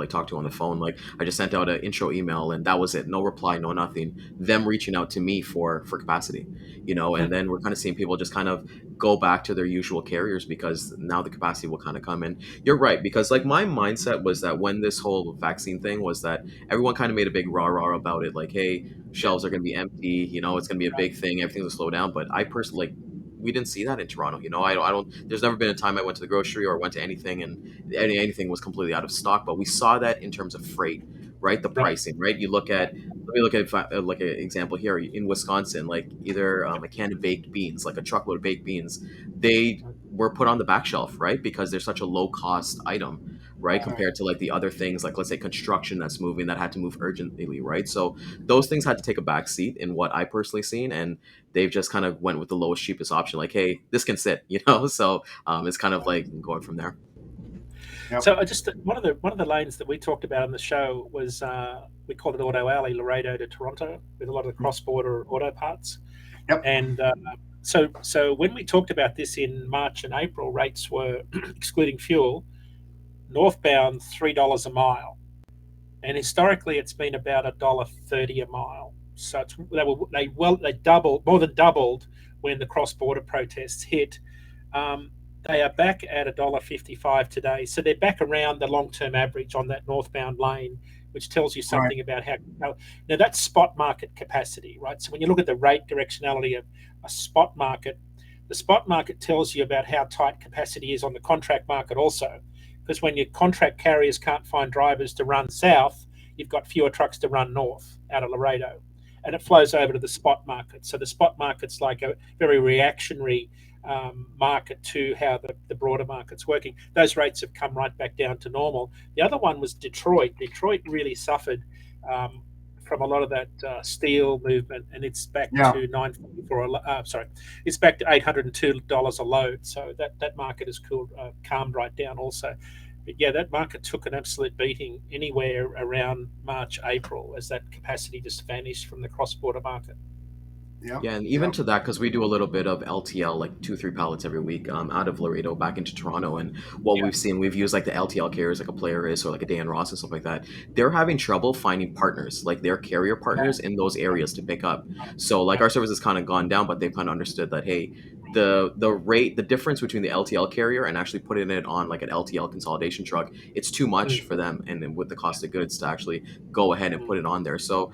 talked to on the phone. Like I just sent out an intro email and that was it. No reply, no nothing. Them reaching out to me for capacity, and then we're kind of seeing people just kind of go back to their usual carriers because now the capacity will kind of come in. You're right, because like my mindset was that when this whole vaccine thing was that everyone kind of made a big rah-rah about it, like, hey, shelves are going to be empty, it's going to be a big thing, everything's going to slow down. But I personally, we didn't see that in Toronto. I don't, there's never been a time I went to the grocery or went to anything and anything was completely out of stock. But we saw that in terms of freight, right? The pricing, right? Let me look at like an example here in Wisconsin, like either a can of baked beans, like a truckload of baked beans, they were put on the back shelf, right? Because they're such a low cost item, right? Compared to like the other things, like let's say construction that's moving, that had to move urgently, right? So those things had to take a back seat in what I personally seen, and they've just kind of went with the lowest, cheapest option. Like, hey, this can sit, So it's kind of like going from there. Yep. So I just one of the lanes that we talked about on the show was we called it Auto Alley, Laredo to Toronto, with a lot of the cross-border auto parts. Yep. And so when we talked about this in March and April, rates were excluding fuel, northbound $3 a mile, and historically it's been about $1.30 a mile. So they doubled, more than doubled when the cross-border protests hit. They are back at $1.55 today, so they're back around the long-term average on that northbound lane, which tells you something about how. Now that's spot market capacity, right? So when you look at the rate directionality of a spot market, the spot market tells you about how tight capacity is on the contract market also. Because when your contract carriers can't find drivers to run south, you've got fewer trucks to run north out of Laredo. And it flows over to the spot market. So the spot market's like a very reactionary market to how the broader market's working. Those rates have come right back down to normal. The other one was Detroit. Detroit really suffered from a lot of that steel movement, and it's back to $944. It's back to $802 a load. So that market has calmed right down also. But yeah, that market took an absolute beating anywhere around March, April, as that capacity just vanished from the cross-border market. Yeah, and even to that, because we do a little bit of LTL, like 2-3 pallets every week, out of Laredo back into Toronto, and what we've seen, we've used like the LTL carriers, like a Polaris or like a Dan Ross and stuff like that. They're having trouble finding partners, like their carrier partners in those areas to pick up. So like our service has kind of gone down, but they've kind of understood that, hey, the rate, the difference between the LTL carrier and actually putting it on like an LTL consolidation truck, it's too much for them, and then with the cost of goods to actually go ahead and put it on there. So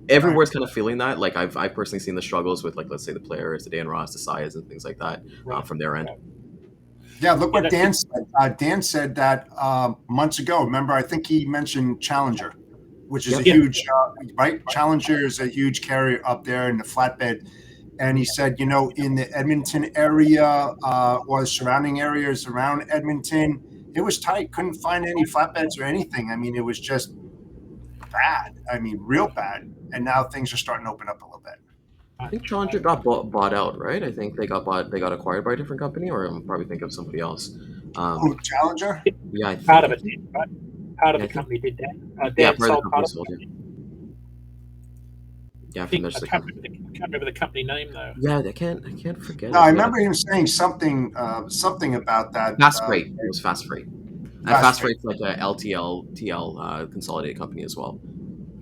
everywhere's kind of feeling that. Like I've personally seen the struggles with, like, let's say the Polaris, the Dan Ross, the Sayas, and things like that from their end. Yeah, look what Dan said. Dan said that months ago. Remember, I think he mentioned Challenger. which is Yep. a huge, right? Challenger is a huge carrier up there in the flatbed. And he said, in the Edmonton area or the surrounding areas around Edmonton, it was tight. Couldn't find any flatbeds or anything. I mean, it was just bad. I mean, real bad. And now things are starting to open up a little bit. I think Challenger got bought out, right? I think they got acquired by a different company, or I'm probably thinking of somebody else. Challenger? Yeah, I think, Part of it did, right? Part of Yeah, the company did that. yeah, Dan part of the sold company part of sold it. it. Yeah, I from can't remember the company name though. Yeah, I can't forget. No, it. I Yeah. remember him saying something about that. Fast Freight. It was Fast Freight. And Fast Fast Freight. Freight's like a TL consolidated company as well.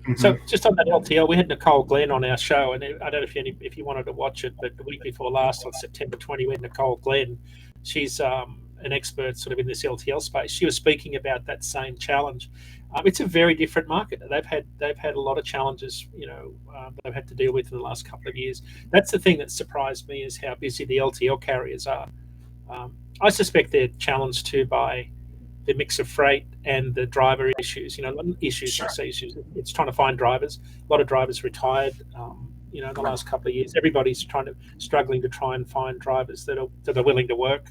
Mhm. So just on that LTL, we had Nicole Glenn on our show, and I don't know if you wanted to watch it, but the week before last, on September 20, we had Nicole Glenn. She's an expert sort of in this LTL space. She was speaking about that same challenge. It's a very different market. They've had a lot of challenges, they've had to deal with in the last couple of years. That's the thing that surprised me, is how busy the LTL carriers are. I suspect they're challenged too by the mix of freight and the driver issues. Sure. I say issues. It's trying to find drivers. A lot of drivers retired. In the last couple of years, everybody's struggling to try and find drivers that are willing to work.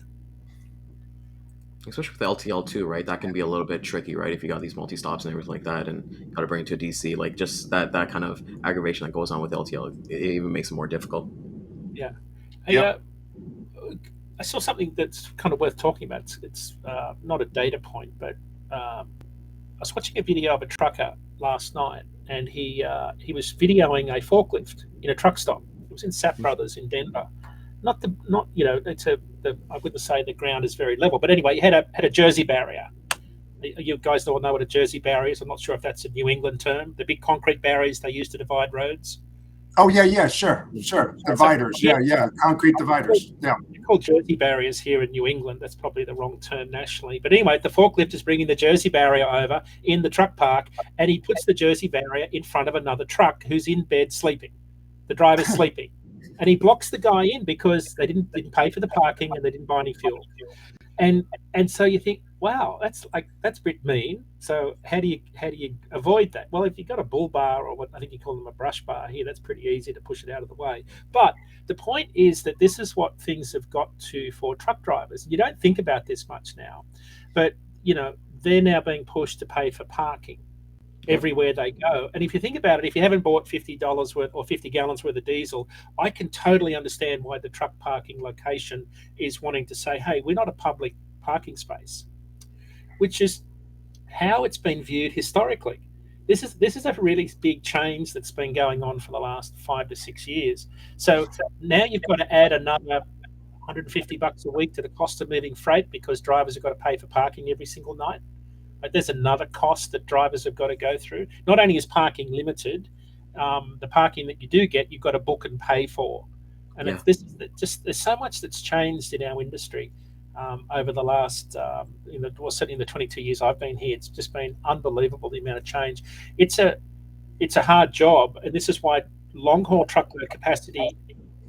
Especially with the LTL too, right? That can be a little bit tricky, right? If you got these multi-stops and everything like that, and got to bring it to a DC, like just that kind of aggravation that goes on with LTL, it even makes it more difficult. Yeah. Yep. I saw something that's kind of worth talking about. It's not a data point, but I was watching a video of a trucker last night, and he was videoing a forklift in a truck stop. It was in Sap Brothers in Denver. I wouldn't say the ground is very level, but anyway, he had a Jersey barrier. You guys all know what a Jersey barrier is. I'm not sure if that's a New England term. The big concrete barriers they use to divide roads. Oh yeah, sure. Dividers, yeah, concrete dividers, yeah. They're called Jersey barriers here in New England. That's probably the wrong term nationally. But anyway, the forklift is bringing the Jersey barrier over in the truck park, and he puts the Jersey barrier in front of another truck who's in bed sleeping. The driver's sleeping, and he blocks the guy in because they didn't pay for the parking and they didn't buy any fuel. And so you think, wow, that's a bit mean. So how do you avoid that? Well, if you've got a bull bar, or what I think you call them a brush bar here, that's pretty easy to push it out of the way. But the point is that this is what things have got to for truck drivers. You don't think about this much now, but they're now being pushed to pay for parking everywhere they go. And if you think about it, if you haven't bought $50 worth or 50 gallons worth of diesel, I can totally understand why the truck parking location is wanting to say, hey, we're not a public parking space, which is how it's been viewed historically. This is a really big change that's been going on for the last 5 to 6 years. So now you've got to add another $150 a week to the cost of moving freight because drivers have got to pay for parking every single night. But there's another cost that drivers have got to go through. Not only is parking limited, the parking that you do get, you've got to book and pay for. And there's so much that's changed in our industry over the last, certainly in the 22 years I've been here. It's just been unbelievable, the amount of change. It's a hard job, and this is why long haul truckload capacity,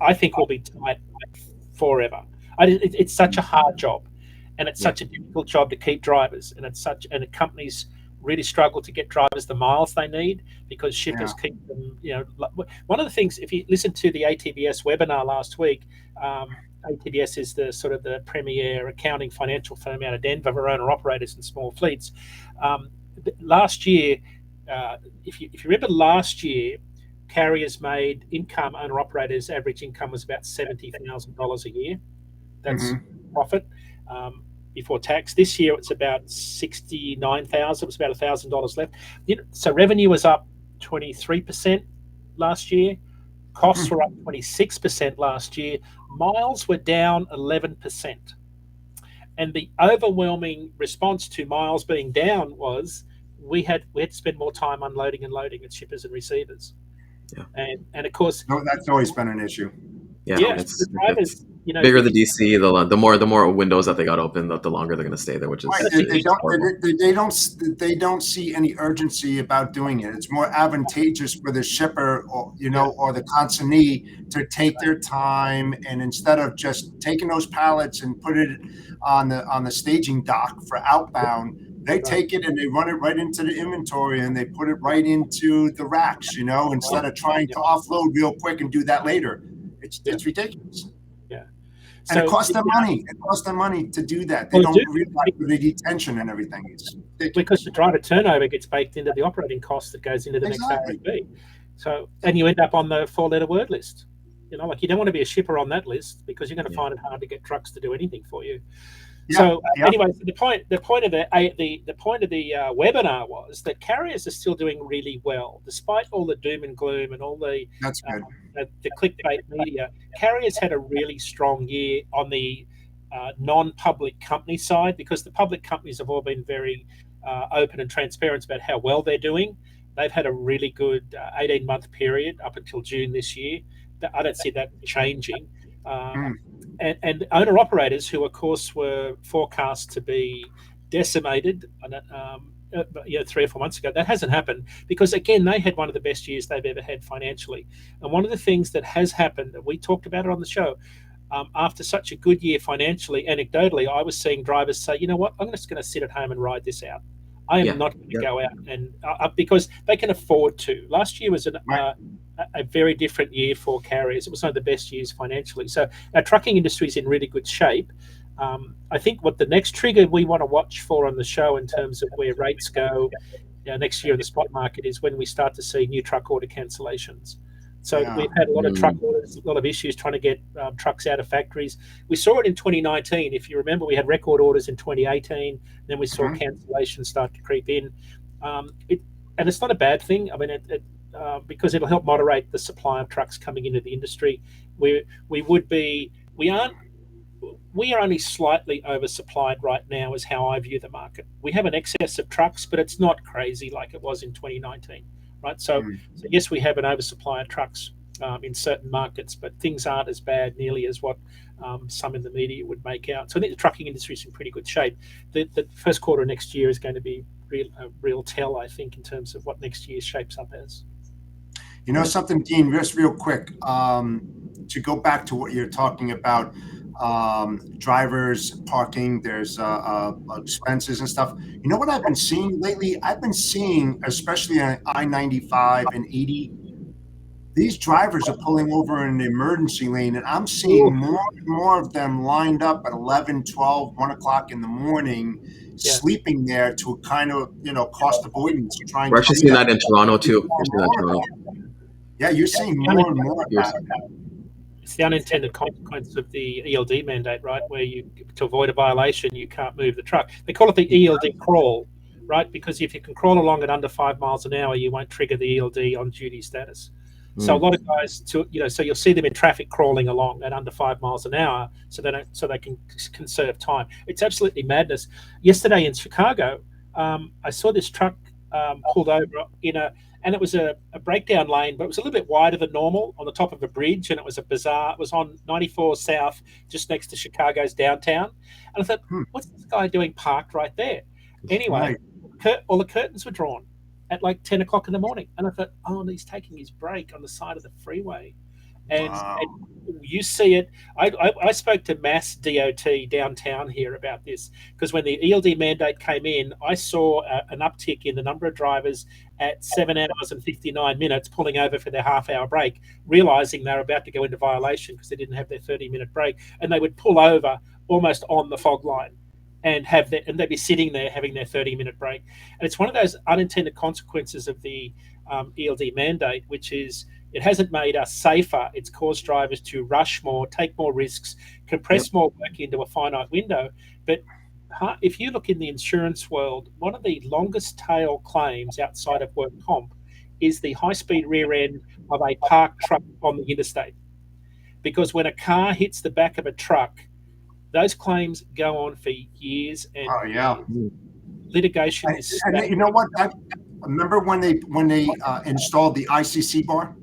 I think, will be tight forever. It's such a hard job. And it's such a difficult job to keep drivers, and the companies really struggle to get drivers the miles they need because shippers keep them. One of the things, if you listen to the ATBS webinar last week, ATBS is the sort of the premier accounting financial firm out of Denver for owner operators and small fleets. Last year, if you remember, last year, carriers made income, owner operators average income was about $70,000 a year. That's profit. Before tax. This year it's about $69,000. It's about $1,000 left. So revenue was up 23% last year. Costs were up 26% last year. Miles were down 11%. And the overwhelming response to miles being down was we had to spend more time unloading and loading at shippers and receivers. Yeah. And of course, that's always been an issue. It's the drivers, bigger the DC, the more windows that they got open, the longer they're going to stay there. Which is they don't see any urgency about doing it. It's more advantageous for the shipper or the consignee to take their time, and instead of just taking those pallets and put it on the staging dock for outbound, They take it and they run it right into the inventory and they put it right into the racks, instead of trying to offload real quick and do that later. It's ridiculous. Yeah. And it costs them money. It costs them money to do that. They don't realize the detention and everything. It's ridiculous. Because the driver turnover gets baked into the operating cost that goes into the next RFP. So, and you end up on the 4-letter word list. Like you don't want to be a shipper on that list because you're going to find it hard to get trucks to do anything for you. Anyway, the point of the webinar was that carriers are still doing really well despite all the doom and gloom and all the clickbait media. Carriers had a really strong year on the non-public company side because the public companies have all been very open and transparent about how well they're doing. They've had a really good 18-month period up until June this year. I don't see that changing. And owner-operators who, of course, were forecast to be decimated 3 or 4 months ago, that hasn't happened because, again, they had one of the best years they've ever had financially. And one of the things that has happened, and we talked about it on the show, after such a good year financially, anecdotally, I was seeing drivers say, you know what, I'm just going to sit at home and ride this out. I am not going to go out and because they can afford to. Last year was a very different year for carriers. It was one of the best years financially. So our trucking industry is in really good shape. I think what the next trigger we want to watch for on the show in terms of where rates go next year in the spot market is when we start to see new truck order cancellations. So we've had a lot of truck orders, a lot of issues trying to get trucks out of factories. We saw it in 2019. If you remember, we had record orders in 2018. Then we saw cancellations start to creep in. And it's not a bad thing. I mean, because it'll help moderate the supply of trucks coming into the industry. We are only slightly oversupplied right now is how I view the market. We have an excess of trucks, but it's not crazy like it was in 2019. Right, so yes, we have an oversupply of trucks in certain markets, but things aren't as bad nearly as what some in the media would make out. So I think the trucking industry is in pretty good shape. The first quarter of next year is going to be a real tell, I think, in terms of what next year shapes up as. Something, Dean, just real quick, to go back to what you're talking about, drivers, parking, there's expenses and stuff. You know what I've been seeing lately? I've been seeing, especially on I-95 and 80, these drivers are pulling over in the emergency lane, and I'm seeing more and more of them lined up at 11, 12, 1 o'clock in the morning, sleeping there to kind of, cost avoidance. We're actually seeing that in Toronto, too. Yeah, you're seeing more and more of that. It's the unintended consequence of the ELD mandate, right? Where to avoid a violation, you can't move the truck. They call it the ELD crawl, right? Because if you can crawl along at under 5 miles an hour, you won't trigger the ELD on duty status. So a lot of guys, so you'll see them in traffic crawling along at under 5 miles an hour, so they can conserve time. It's absolutely madness. Yesterday in Chicago, I saw this truck pulled over and it was a breakdown lane, but it was a little bit wider than normal on the top of a bridge, and it was it was on 94 South, just next to Chicago's downtown. And I thought, what's this guy doing parked right there? Anyway, all the curtains were drawn at like 10 o'clock in the morning. And I thought, he's taking his break on the side of the freeway. And you see it. I spoke to Mass DOT downtown here about this, because when the ELD mandate came in, I saw an uptick in the number of drivers at 7 hours and 59 minutes pulling over for their half-hour break, realizing they were about to go into violation because they didn't have their 30-minute break, and they would pull over almost on the fog line and they'd be sitting there having their 30-minute break. And it's one of those unintended consequences of the ELD mandate, which is it hasn't made us safer. It's caused drivers to rush more, take more risks, compress more work into a finite window. But if you look in the insurance world, one of the longest tail claims outside of work comp is the high-speed rear end of a parked truck on the interstate. Because when a car hits the back of a truck, those claims go on for years, and litigation is. And you know what? I remember when they installed the ICC bar.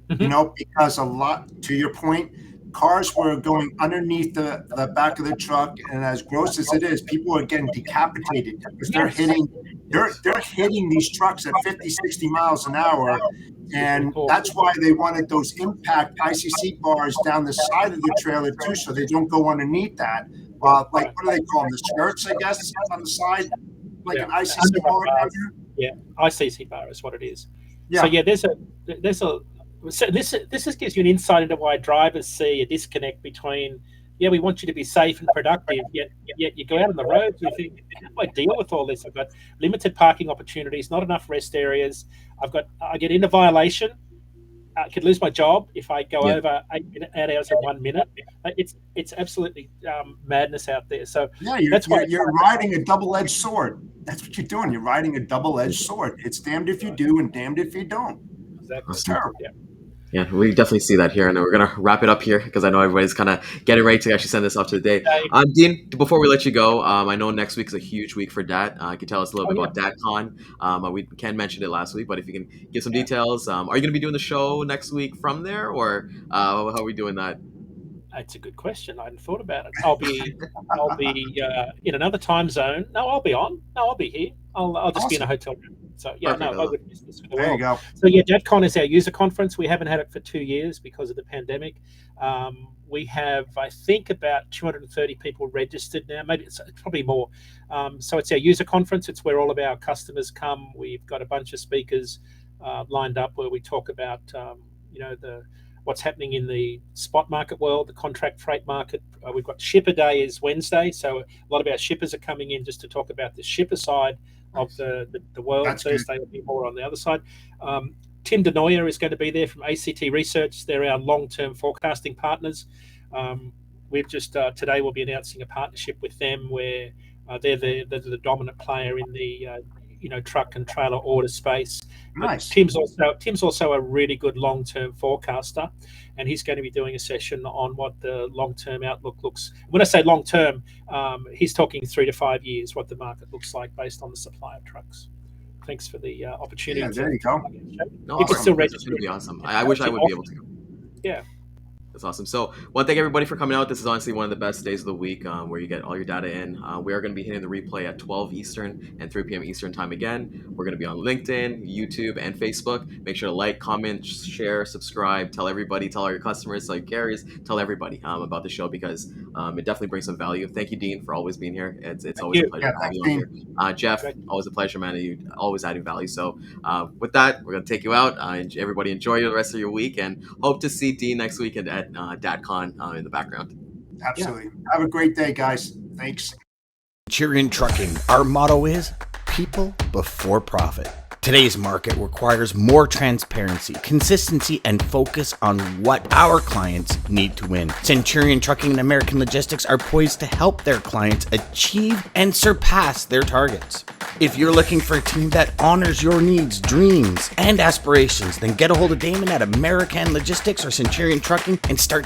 Because to your point, cars were going underneath the back of the truck, and as gross as it is, people are getting decapitated because they're hitting these trucks at 50, 60 miles an hour. And that's why they wanted those impact ICC bars down the side of the trailer too, so they don't go underneath that. Like, what do they call them? The skirts, I guess, on the side. like an Yeah. ICC bar down here? Yeah, ICC bar is what it is. Yeah. So yeah, so this just gives you an insight into why drivers see a disconnect between, yeah, we want you to be safe and productive, yet you go out on the road, you think, how do I deal with all this? I've got limited parking opportunities, not enough rest areas. I get into violation. I could lose my job if I go over 8 hours and 1 minute. It's absolutely madness out there. So yeah, that's why you're riding a double-edged sword. That's what you're doing. You're riding a double-edged sword. It's damned if you do and damned if you don't. exactly. It's terrible. Yeah, we definitely see that here, and we're gonna wrap it up here because I know everybody's kind of getting ready to actually send this off to the day. Dean, before we let you go, I know next week is a huge week for DAT. You can tell us a little bit about DATCon. We Ken mentioned it last week, but if you can give some details, are you going to be doing the show next week from there, or how are we doing that? It's a good question. I hadn't thought about it. I'll be in another time zone. No, I'll be on. No, I'll be here. I'll just be in a hotel room. So yeah, Perfect. no, I wouldn't miss this for the There world. you go. So yeah, DATCon is our user conference. We haven't had it for 2 years because of the pandemic. We have, I think, about 230 people registered now. Maybe it's probably more. So it's our user conference. It's where all of our customers come. We've got a bunch of speakers lined up where we talk about what's happening in the spot market world, the contract freight market. We've got Shipper Day is Wednesday, so a lot of our shippers are coming in just to talk about the shipper side of the world. That's Thursday good. will be more on the other side. Tim DeNoyer is going to be there from ACT Research. They're our long-term forecasting partners. We've just today we'll be announcing a partnership with them where they're the dominant player in the truck and trailer order space. Nice. But Tim's also a really good long-term forecaster, and he's going to be doing a session on what the long-term outlook looks. When I say long-term, he's talking 3 to 5 years, what the market looks like based on the supply of trucks. Thanks for the opportunity. Yeah, there you go. No, You can still It's register. going to be awesome. I wish I would be able to go. Yeah. That's awesome. So, want to thank everybody for coming out. This is honestly one of the best days of the week where you get all your data in. We are going to be hitting the replay at 12 Eastern and 3 p.m. Eastern time again. We're going to be on LinkedIn, YouTube, and Facebook. Make sure to like, comment, share, subscribe, tell everybody, tell all your customers, tell your carriers, tell everybody about the show because it definitely brings some value. Thank you, Dean, for always being here. It's always a pleasure to have you on here. Jeff, always a pleasure, man. You always adding value. So, with that, we're going to take you out. Everybody enjoy the rest of your week and hope to see Dean next week at DATCon in the background. Absolutely. Have a great day, guys. Thanks. Centurion Trucking, our motto is people before profit. Today's market requires more transparency, consistency, and focus on what our clients need to win. Centurion Trucking and American Logistics are poised to help their clients achieve and surpass their targets. If you're looking for a team that honors your needs, dreams, and aspirations, then get a hold of Daman at American Logistics or Centurion Trucking and start